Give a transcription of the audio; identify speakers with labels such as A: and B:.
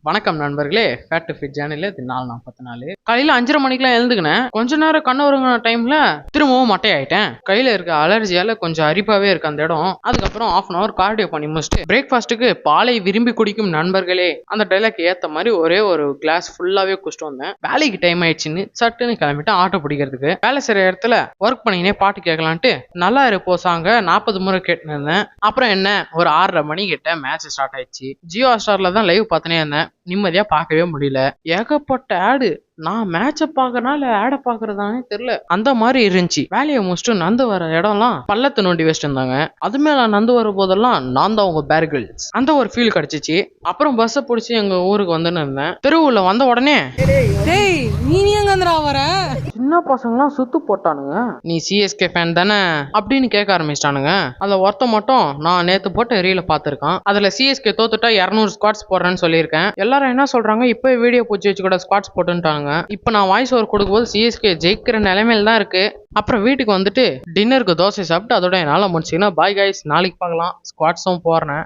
A: வணக்கம் நண்பர்களே, fat to fit சேனல்ல இது 4:44 காலையில 5:30 மணிக்கெல்லாம் எழுந்துக்கினேன். கொஞ்ச நேரம் கண்ண உறங்கின டைம்ல திரும்பவும் மட்டையாயிட்டேன். கையில இருக்க அலர்ஜியால கொஞ்சம் அரிப்பாவே இருக்கு அந்த இடம். அதுக்கப்புறம் 1/2 hour கார்டியோ பண்ணி முடிச்சுட்டு பிரேக்ஃபாஸ்ட்டுக்கு பாலை விரும்பி குடிக்கும் நண்பர்களே அந்த டைலாக் ஏத்த மாதிரி ஒரே ஒரு கிளாஸ் ஃபுல்லாவே குடிச்சிட்டு வந்தேன். வேலைக்கு டைம் ஆயிடுச்சுன்னு சட்டுன்னு கிளம்பிட்டேன் ஆட்டோ பிடிக்கிறதுக்கு. வேலை செய்யற இடத்துல ஒர்க் பண்ணினே பாட்டு கேட்கலான்ட்டு நல்லா இருப்போ சாங்க 40 முறை கேட்டுன்னு இருந்தேன். அப்புறம் என்ன, ஒரு 6:30 மணி கிட்ட மேட்ச் ஸ்டார்ட் ஆயிடுச்சு. ஜியோ ஹாட்ஸ்டார்ல தான் லைவ் பார்த்துனே இருந்தேன். நிம்மதியா பார்க்கவே முடியல. ஏகப்பட்ட ஆடு. நான் மேட்ச பாக்குறனால ஆட பாக்குறதானே தெரியல, அந்த மாதிரி இருந்துச்சு. வேலையை முடிச்சுட்டு நந்து வர இடம்லாம் பள்ளத்தை நோண்டி வச்சுட்டு இருந்தாங்க. அது மேல நந்து வர போதெல்லாம் நான் தான் உங்க பேர்கிள்ஸ் அந்த ஒரு ஃபீல் கிடைச்சிச்சு. அப்புறம் பஸ்ஸை பிடிச்சி எங்க ஊருக்கு வந்துன்னு இருந்தேன். தெருவுல வந்த உடனே சின்ன பசங்களாம் சுத்து போட்டானுங்க. நீ சிஎஸ்கே ஃபேன் தானே அப்படின்னு கேட்க ஆரம்பிச்சிட்டானுங்க. அதுல ஒருத்த மட்டும் நான் நேத்து போட்ட ரீல பாத்துருக்கான். அதுல சிஎஸ்கே தோத்துட்டா 200 ஸ்குவாட்ஸ் போடுறேன்னு சொல்லியிருக்கேன். எல்லாரும் என்ன சொல்றாங்க, இப்ப வீடியோ பூச்சி வச்சு கூட ஸ்குவாட்ஸ் போட்டுட்டாங்க. இப்ப நான் வாய்ஸ் ஓவர் கொடுக்கும்போது சிஎஸ்கே ஜெயிக்கிற நிலைமையில தான் இருக்கு. அப்புறம் வீட்டுக்கு வந்துட்டு டின்னருக்கு தோசை சாப்பிட்டு அதோட என்னால முடிச்சுன்னா பாய் கைஸ், நாளைக்கு பார்க்கலாம். ஸ்குவாட்ஸும் போறேன்.